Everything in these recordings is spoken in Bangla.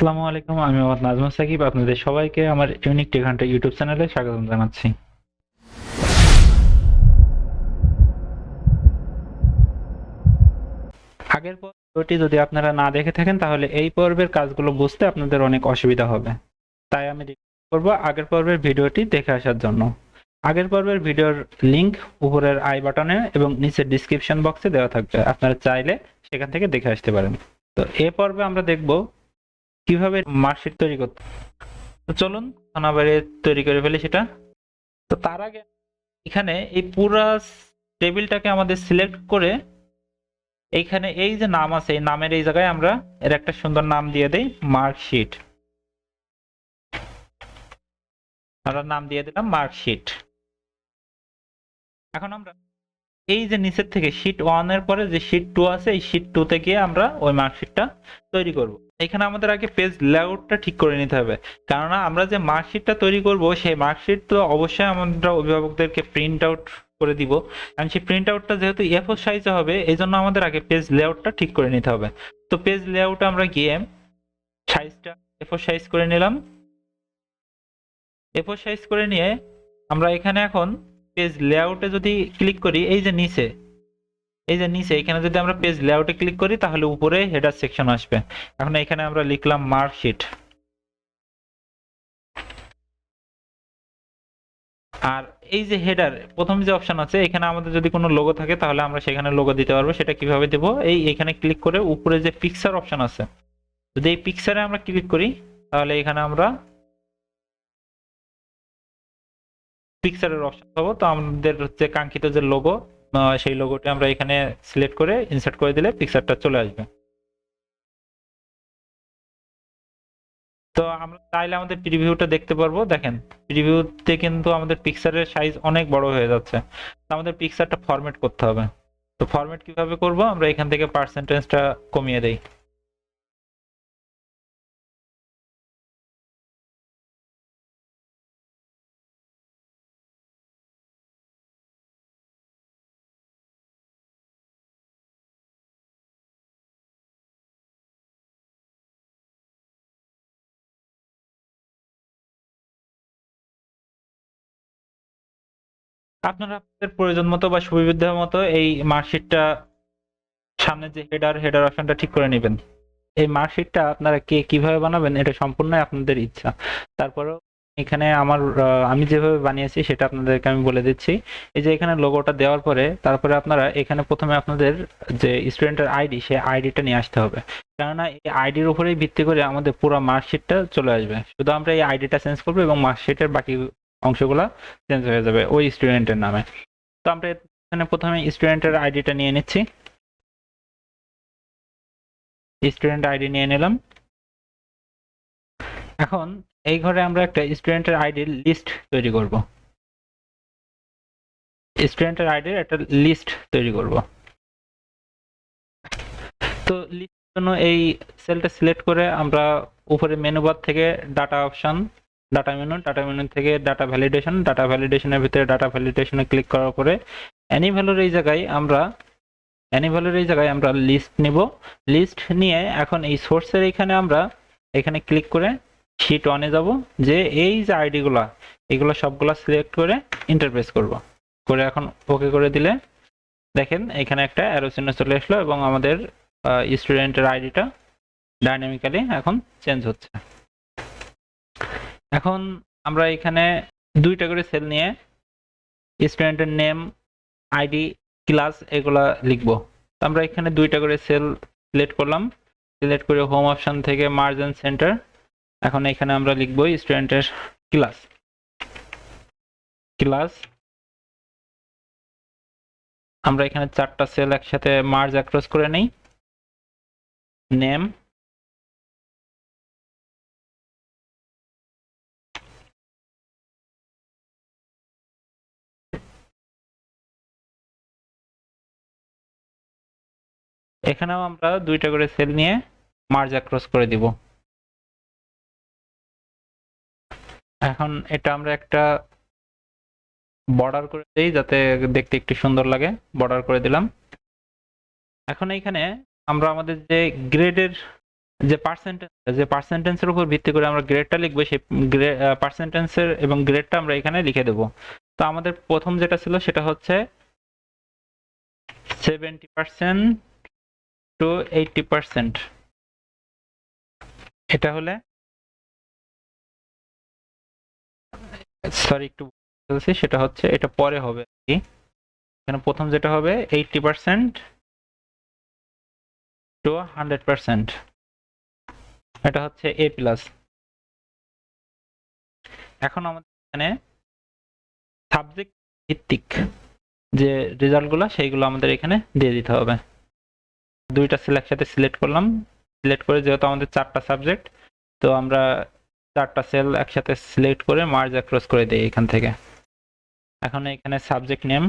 আসসালামু আলাইকুম, আমি মোহাম্মদ নাজমুল সাকিব। আপনাদের সবাইকে আমার ইউনিক টেক হান্টার ইউটিউব চ্যানেলে স্বাগতম জানাচ্ছি। আগের পর্বটি যদি আপনারা না দেখে থাকেন তাহলে এই পর্বের কাজগুলো বুঝতে আপনাদের অনেক অসুবিধা হবে। তাই আমি রিকোয়েস্ট করব আগের পর্বের ভিডিওটি দেখে আসার জন্য। আগের পর্বের ভিডিওর লিংক উপরের আই বাটনে এবং নিচের ডিসক্রিপশন বক্সে দেওয়া থাকবে। আপনারা চাইলে সেখান থেকে দেখে আসতে পারেন। তো এই পর্বে আমরা দেখব কিভাবে মার্কশিট তৈরি করতে। তো চলুন অনাবারে তৈরি করে ফেলি সেটা। তো তার আগে এখানে এই পুরা টেবিলটাকে আমাদের সিলেক্ট করে এইখানে এই যে নাম আছে এই নামের এই জায়গায় আমরা এর একটা সুন্দর নাম দিয়ে দেই মার্কশিট। আমরা নাম দিয়ে দিলাম মার্কশিট। এখন আমরা এই যে নিচের থেকে শীট 1 এর পরে যে শীট 2 আছে এই শীট 2 তে গিয়ে আমরা ওই মার্কশিটটা তৈরি করব। এখানে আমাদের আগে পেজ লেআউটটা ঠিক করে নিতে হবে, কেননা আমরা যে মার্কশিটটা তৈরি করব সেই মার্কশিট তো অবশ্যই আমরা অভিভাবকদেরকে প্রিন্ট আউট করে দিব। কারণ সেই প্রিন্ট আউটটা যেহেতু A4 সাইজে হবে এই জন্য আমাদের আগে পেজ লেআউটটা ঠিক করে নিতে হবে। তো পেজ লেআউটে আমরা গিয়ে সাইজটা A4 সাইজ করে নিলাম। A4 সাইজ করে নিয়ে আমরা এখানে এখন পেজ লেআউটে যদি ক্লিক করি এই যে নিচে এখানে যদি আমরা পেজ লেআউটে ক্লিক করি তাহলে উপরে হেডার সেকশন আসবে। এখন এখানে আমরা লিখলাম মার্কশিট। আর এই যে হেডার প্রথম যে অপশন আছে এখানে আমাদের যদি কোনো লোগো থাকে তাহলে আমরা সেখানে লোগো দিতে পারবো। সেটা কিভাবে দেব, এখানে ক্লিক করে উপরে যে পিকচার অপশন আছে যদি এই পিকচারে আমরা ক্লিক করি তাহলে এখানে আমরা পিকচারের অপশন পাবো। তো আমাদের হচ্ছে কাঙ্ক্ষিত যে লোগো সেই লোগোটি আমরা এখানে সিলেক্ট করে ইনসার্ট করে দিলে পিকচারটা চলে আসবে। তো আমরা চাইলে আমাদের প্রিভিউটা দেখতে পারবো। দেখেন প্রিভিউতে কিন্তু আমাদের পিকচারের সাইজ অনেক বড় হয়ে যাচ্ছে। তো আমাদের পিকচারটা ফরম্যাট করতে হবে। তো ফরম্যাট কিভাবে করব, আমরা এখান থেকে পার্সেন্টেজটা কমিয়ে দেই। আপনারা আপনাদের প্রয়োজন মতো বা সুবিধা মতো এই মার্কশিটটা সামনে যে হেডার অপশনটা ঠিক করে নেবেন। এই মার্কশিটটা আপনারা কে কিভাবে বানাবেন এটা সম্পূর্ণই আপনাদের ইচ্ছা। তারপরেও এখানে আমি যেভাবে বানিয়েছি সেটা আপনাদেরকে আমি বলে দিচ্ছি। এই যে এখানে লোগোটা দেওয়ার পরে তারপরে আপনারা এখানে প্রথমে আপনাদের যে স্টুডেন্টের আইডি সেই আইডিটা নিয়ে আসতে হবে, কেননা এই আইডির উপরেই ভিত্তি করে আমাদের পুরো মার্কশিটটা চলে আসবে। শুধু আমরা এই আইডিটা চেঞ্জ করবো এবং মার্কশিটের বাকি অংশগুলো চেঞ্জ হয়ে যাবে ওই স্টুডেন্টের নামে। তো আমরা এখানে প্রথমে স্টুডেন্টের আইডিটা নিয়ে নিচ্ছি। স্টুডেন্ট আইডি নিয়ে নিলাম। এখন এই ঘরে আমরা একটা স্টুডেন্টের আইডির লিস্ট তৈরি করব। স্টুডেন্টের আইডির একটা লিস্ট তৈরি করব। তো লিস্টের জন্য এই সেলটা সিলেক্ট করে আমরা উপরে মেনু বার থেকে ডাটা অপশন, ডাটা মেনু থেকে ডাটা ভ্যালিডেশনের ভিতরে ডাটা ভ্যালিডেশনে ক্লিক করার পরে অ্যানি ভ্যালুর এই জায়গায় আমরা লিস্ট নিব। লিস্ট নিয়ে এখন এই সোর্সের এখানে ক্লিক করে শীট 1 এ যাব, যে এই যে এগুলো সবগুলা সিলেক্ট করে ইন্টারপ্রেস করব। করে এখন ওকে করে দিলে দেখেন এখানে একটা অ্যারো চিহ্ন চলে আসলো এবং আমাদের স্টুডেন্টের আইডিটা ডাইনামিক্যালি এখন চেঞ্জ হচ্ছে। এখন আমরা এখানে দুইটা করে সেল নিয়ে স্টুডেন্টের নেম, আইডি, ক্লাস এগুলা লিখবো। তো আমরা এখানে দুইটা করে সেল সিলেক্ট করলাম। সিলেক্ট করে হোম অপশন থেকে মার্জ এন্ড সেন্টার। এখন এখানে আমরা লিখবো স্টুডেন্টের ক্লাস। আমরা এখানে চারটা সেল একসাথে মার্জ অ্যাক্রস করে নেই। নেম, এখানেও আমরা দুইটা করে সেল নিয়ে মার্জ অ্যাক্রস করে দিব। এখন এটা আমরা একটা বর্ডার করে দেই যাতে দেখতে একটু সুন্দর লাগে। বর্ডার করে দিলাম। এখন এইখানে আমরা আমাদের যে গ্রেডের যে পার্সেন্টেন্সের উপর ভিত্তি করে আমরা গ্রেডটা লিখবো, সেই পার্সেন্টেন্সের এবং গ্রেডটা আমরা এখানে লিখে দেব। তো আমাদের প্রথম যেটা ছিল সেটা হচ্ছে 70% টু 80%। এটা হলে সরি একটু বলছি, সেটা হচ্ছে এটা পরে হবে আর কি। এখানে প্রথম যেটা হবে 80% টু 100%, এটা হচ্ছে এ প্লাস। এখন আমাদের এখানে সাবজেক্ট ভিত্তিক যে রেজাল্টগুলো সেইগুলো আমাদের এখানে দিয়ে দিতে হবে। দুইটা সেল একসাথে সিলেক্ট করলাম, সিলেক্ট করে যেহেতু আমাদের 4টা সাবজেক্ট, তো আমরা 4টা সেল একসাথে সিলেক্ট করে মার্জ অ্যাক্রস করে দিই এখান থেকে। এখন এখানে সাবজেক্ট নেম,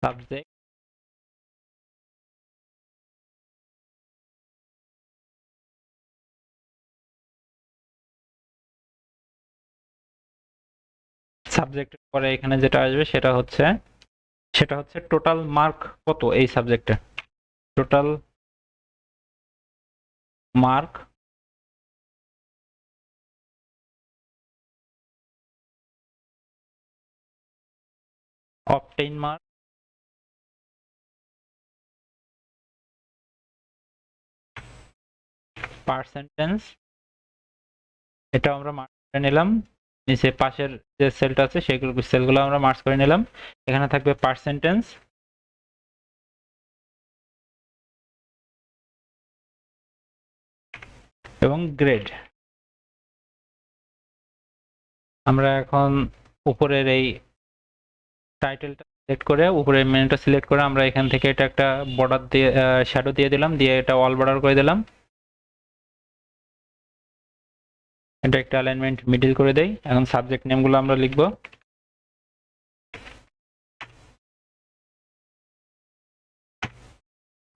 সাবজেক্ট সাবজেক্টের পরে এখানে যেটা আসবে সেটা হচ্ছে টোটাল মার্ক কত এই সাবজেক্টে, total mark obtain mark percentage, এটা আমরা মার্ক করে নিলাম। নিচে পাশের যে সেলটা আছে সেলগুলো আমরা মার্ক করে নিলাম। এখানে থাকবে পার্সেন্টেজ এবং গ্রেড। আমরা এখন উপরের এই টাইটেলটা সিলেক্ট করে, উপরের মেনুটা সিলেক্ট করে আমরা এখান থেকে এটা একটা বর্ডার দিয়ে শ্যাডো দিয়ে দিলাম, দিয়ে এটা অল বর্ডার করে দিলাম। এটা একটা অ্যালাইনমেন্ট মিডল করে দেই। এখন সাবজেক্ট নেমগুলো আমরা লিখব।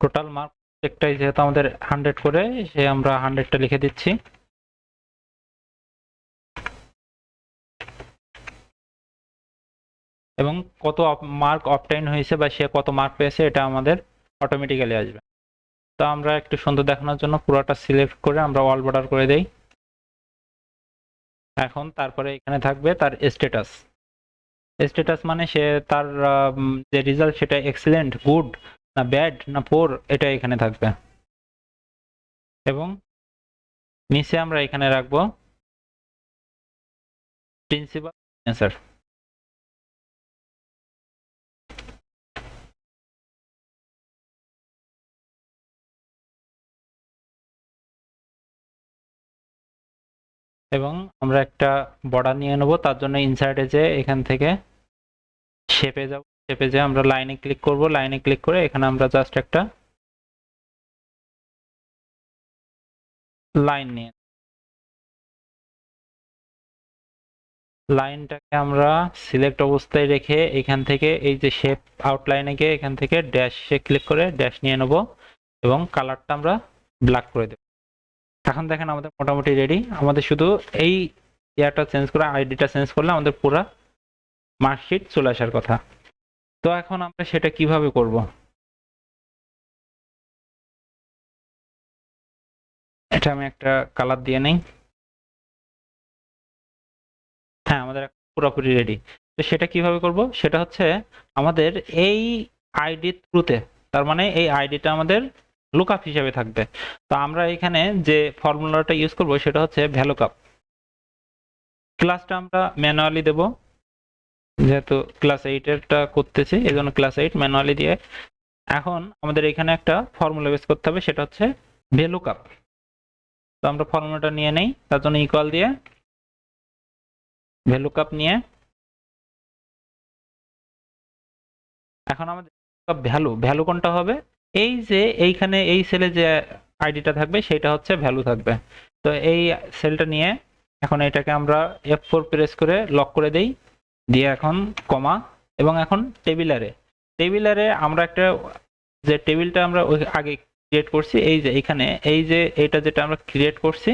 টোটাল মার্ক প্রত্যেকটাই যেহেতু আমাদের 100 করে, সে আমরা 100টা লিখে দিচ্ছি। এবং কত মার্ক অবটেইন হয়েছে বা সে কত মার্ক পেয়েছে এটা আমাদের অটোমেটিক্যালি আসবে। তো আমরা একটু সুন্দর দেখানোর জন্য পুরোটা সিলেক্ট করে আমরা অল বর্ডার করে দেই। এখন তারপরে এখানে থাকবে তার স্ট্যাটাস। স্ট্যাটাস মানে সে তার যে রেজাল্ট সেটা এক্সিলেন্ট, গুড না ব্যাড না পোর, এটা এখানে থাকবে। এবং নিচে আমরা এখানে রাখবো প্রিন্সিপাল সিগনেচার। এবং আমরা একটা বর্ডার নিয়ে নেব। তার জন্য ইনসার্টে যে এখান থেকে শেপে যাব, শেপে যে আমরা লাইনে ক্লিক করব, লাইনে ক্লিক করে এখানে আমরা জাস্ট একটা লাইন নিয়ে, লাইনটাকে আমরা সিলেক্ট অবস্থায় রেখে এখান থেকে এই যে শেপ আউটলাইনে গিয়ে এখান থেকে ড্যাশে ক্লিক করে ড্যাশ নিয়ে নেব এবং কালারটা আমরা ব্ল্যাক করে দেব। এখন দেখেন আমাদের মোটামুটি রেডি। আমাদের শুধু এই ইয়ারটা চেঞ্জ করে, আইডিটা চেঞ্জ করলে আমাদের পুরো মার্কশিট চলে আসার কথা। তো এখন আমরা সেটা কিভাবে করব? এটা আমি একটা কালার দিয়ে নেই। হ্যাঁ, আমাদের পুরোপুরি রেডি। তো সেটা কিভাবে করব? সেটা হচ্ছে আমাদের এই আইডির থ্রুতে, তার মানে এই আইডিটা আমাদের লুকআপ হিসেবে থাকবে। তো আমরা এখানে যে ফর্মুলাটা ইউজ করব সেটা হচ্ছে ভ্যালুকাপ। ক্লাসটা আমরা ম্যানুয়ালি দেব, যেহেতু ক্লাস 8 এরটা করতেছি এই জন্য ক্লাস 8 ম্যানুয়ালি দিয়ে। এখন আমাদের এখানে একটা ফর্মুলা বেস করতে হবে, সেটা হচ্ছে ভ্যালুকাপ। তো আমরা ফর্মুলাটা নিয়ে নেই, তার জন্য ইকুয়াল দিয়ে ভ্যালুকাপ নিয়ে এখন আমাদের ভ্যালু, ভ্যালু কোনটা হবে? এই যে এইখানে এই সেলে যে আইডিটা থাকবে সেটা হচ্ছে ভ্যালু থাকবে। তো এই সেলটা নিয়ে এখন এটাকে আমরা F4 প্রেস করে লক করে দেই, দিয়ে এখন কমা, এবং এখন টেবিলারে, টেবিলারে আমরা একটা যে টেবিলটা আমরা আগে ক্রিয়েট করছি, এই যে এখানে এই যে এটা যেটা আমরা ক্রিয়েট করছি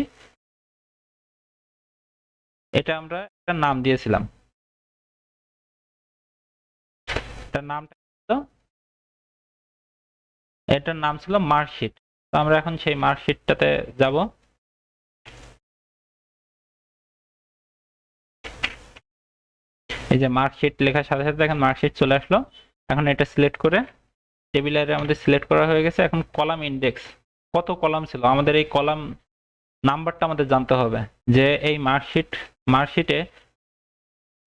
এটা আমরা একটা নাম দিয়েছিলাম। তার নামটা এটার নাম ছিল মার্কশিট। তো আমরা এখন সেই মার্কশিটটাতে যাব। এই যে মার্কশিট লেখার সাথে সাথে দেখেন মার্কশিট চলে আসলো। এখন এটা সিলেক্ট করে টেবিলারে আমাদের সিলেক্ট করা হয়ে গেছে। এখন কলাম ইন্ডেক্স কত কলাম ছিল, আমাদের এই কলাম নাম্বারটা আমাদের জানতে হবে যে এই মার্কশিটে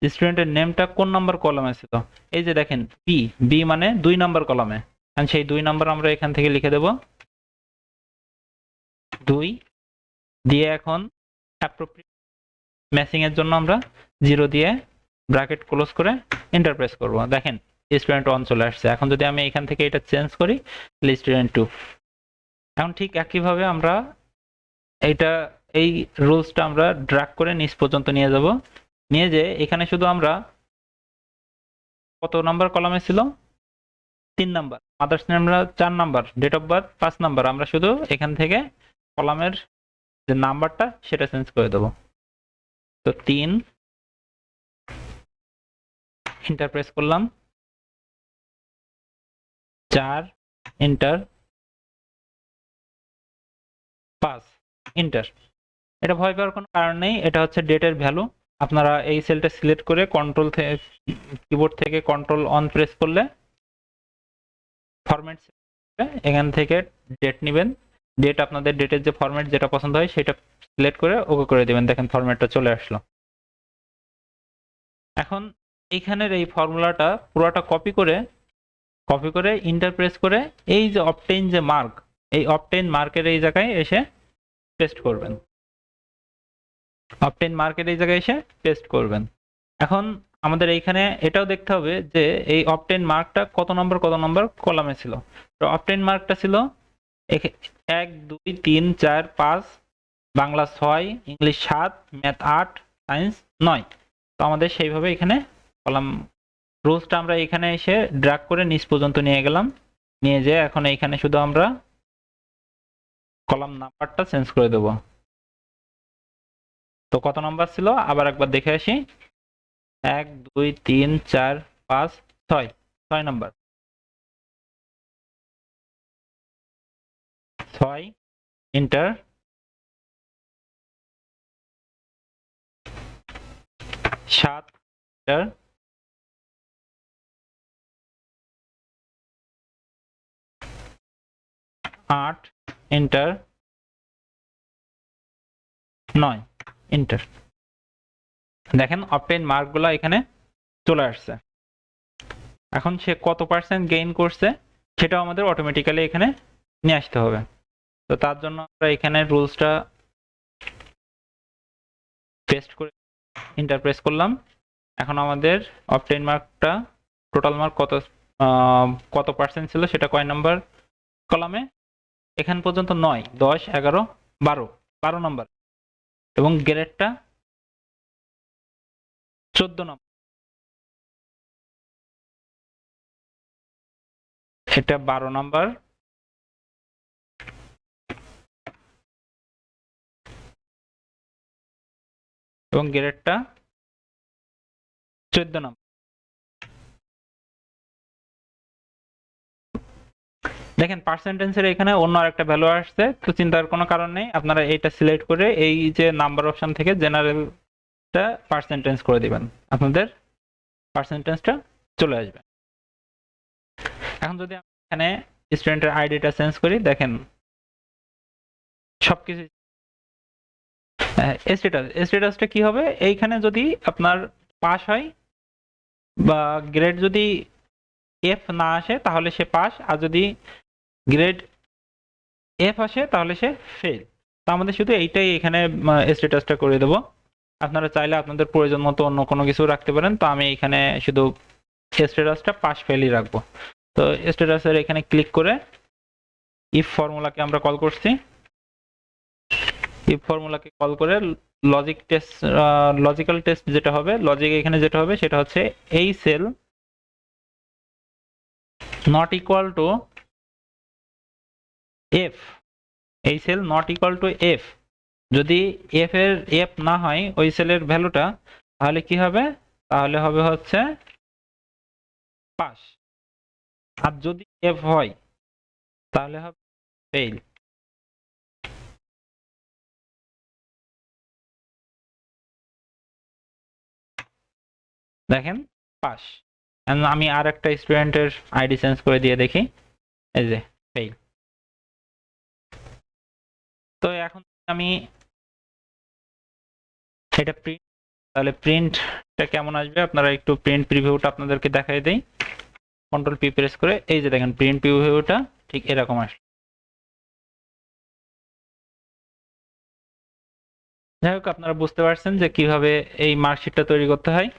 স্টুডেন্টের নেমটা কোন নাম্বার কলামে ছিল। এই যে দেখেন বি, বি মানে 2 নাম্বার কলামে। এখন সেই 2 নাম্বার আমরা এখান থেকে লিখে দেব 2 দিয়ে এখন অ্যাপ্রোপ্রিয়েট ম্যাচিং এর জন্য আমরা 0 দিয়ে ব্র্যাকেট ক্লোজ করে এন্টার প্রেস করব। দেখেন স্টুডেন্ট 1 চলে আসছে। এখন যদি আমি এখান থেকে এটা চেঞ্জ করি তাহলে স্টুডেন্ট 2। এখন ঠিক একইভাবে আমরা এই রুলসটা আমরা ড্র্যাগ করে নিচ পর্যন্ত নিয়ে যাব। নিয়ে যে এখানে শুধু আমরা কত নাম্বার কলামে ছিল 3 নাম্বার, মাদার্স নেম আমরা 4 number, date of birth 5 number, আমরা শুধু এখান থেকে কলামের যে নাম্বারটা সেটা চেঞ্জ করে দেব। তো 3 এন্টার প্রেস করলাম, 4 এন্টার, 5 এন্টার। এটা ভয় পাওয়ার কোনো কারণ নেই, এটা হচ্ছে ডেটের ভ্যালু। আপনারা এই সেলটা সিলেক্ট করে কন্ট্রোল থেকে কিবোর্ড থেকে কন্ট্রোল অন প্রেস করলে ফরম্যাট এখান থেকে ডেট নেবেন। ডেট আপনাদের ডেটের যে ফরম্যাট যেটা পছন্দ হয় সেটা সিলেক্ট করে ওকে করে দিবেন। দেখেন ফরম্যাটটা চলে আসলো। এখন এইখানের এই ফর্মুলাটা পুরোটা কপি করে এন্টার প্রেস করে এই যে অবটেইন যে মার্ক, এই অবটেইন মার্কের এই জায়গায় এসে পেস্ট করবেন। অবটেইন মার্কের এই জায়গায় এসে পেস্ট করবেন। এখন আমাদের এইখানে এটাও দেখতে হবে যে এই অবটেইন মার্কটা কত নম্বর কলামে ছিল। তো অবটেইন মার্কটা ছিল 1 2 3 4 5, বাংলা 6, ইংলিশ 7, ম্যাথ 8, সায়েন্স 9। তো আমাদের সেইভাবে এখানে কলাম রোজটা আমরা এখানে এসে ড্র্যাগ করে নিচ পর্যন্ত নিয়ে গেলাম। নিয়ে যেয়ে এখন এইখানে শুধু আমরা কলাম নাম্বারটা চেঞ্জ করে দেব। তো কত নাম্বার ছিল আবার একবার দেখে আসি। 1 2 3 4 5 6, 6 number. 6 enter, 7 enter, 8 enter, 9 enter. দেখেন অবটেইন মার্কগুলো এখানে চলে আসছে। এখন সে কত পার্সেন্ট গেইন করছে সেটাও আমাদের অটোমেটিক্যালি এখানে নিয়ে আসতে হবে। তো তার জন্য আমরা এখানে রুলসটা পেস্ট করে এন্টার প্রেস করলাম। এখন আমাদের অবটেইন মার্কটা টোটাল মার্ক কত পার্সেন্ট ছিল সেটা কয় নাম্বার কলামে, এখান পর্যন্ত 9 10 11 12 নাম্বার, এবং গ্রেডটা 14 নাম্বার। এটা 12 নাম্বার, এবং গ্রেডটা 14 নাম্বার। দেখেন পার্সেন্টেজের এখানে অন্য আরেকটা ভ্যালু আসছে, তো চিন্তার কোনো কারণ নেই। আপনারা এইটা সিলেক্ট করে এই যে নাম্বার অপশন থেকে জেনারেলটা পার্সেন্টেজ করে দিবেন, আপনাদের পার্সেন্টেজটা চলে আসবে। এখন যদি আমি এখানে স্টুডেন্টের আইডিটা চেঞ্জ করি, দেখেন সবকিছু স্ট্যাটাসটা কি হবে, এইখানে যদি আপনার পাস হয় বা গ্রেড যদি এফ না আসে তাহলে সে পাস, আর যদি গ্রেড এফ আসে তাহলে সে ফেল। তো আমাদের শুধু এইটাই এখানে স্ট্যাটাসটা করে দেব। আপনারা চাইলে আপনাদের প্রয়োজন মতো অন্য কোনো কিছু রাখতে পারেন। তো আমি এখানে শুধু স্ট্যাটাসটা পাস ফেলই রাখবো। তো স্ট্যাটাসের এখানে ক্লিক করে ইফ ফর্মুলাকে আমরা কল করছি। ইফ ফর্মুলাকে কল করে লজিক্যাল টেস্ট যেটা হবে, লজিক এখানে যেটা হবে সেটা হচ্ছে এই cell not equal to F, এই cell not equal to F. যদি এফ না হয় ওই সেলের ভ্যালুটা, তাহলে কি হবে, তাহলে হবে হচ্ছে পাস। আর যদি এফ হয় তাহলে হবে ফেইল। দেখেন পাস। আমি আর একটা স্টুডেন্টের আইডি চেঞ্জ করে দিয়ে দেখি, এই যে ফেইল। তো এখন আমি এটা প্রিন্ট, তাহলে প্রিন্টটা কেমন আসবে আপনারা একটু প্রিন্ট প্রিভিউটা আপনাদেরকে দেখাই দেই। কন্ট্রোল পি প্রেস করে এই যে দেখেন প্রিন্ট প্রিভিউটা ঠিক এরকম আসবে। যাই হোক, আপনারা বুঝতে পারছেন যে কিভাবে এই মার্কশিটটা তৈরি করতে হয়।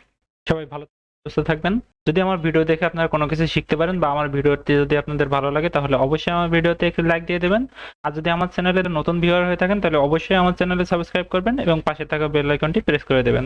সবাই ভালো সুস্থ থাকবেন। যদি আমার ভিডিও দেখে আপনারা কোনো কিছু শিখতে পারেন বা আমার ভিডিওটি যদি আপনাদের ভালো লাগে তাহলে অবশ্যই আমার ভিডিওতে একটু লাইক দিয়ে দেবেন। আর যদি আমার চ্যানেলে নতুন ভিউয়ার হয়ে থাকেন তাহলে অবশ্যই আমার চ্যানেলে সাবস্ক্রাইব করবেন এবং পাশে থাকা বেল আইকনটি প্রেস করে দেবেন।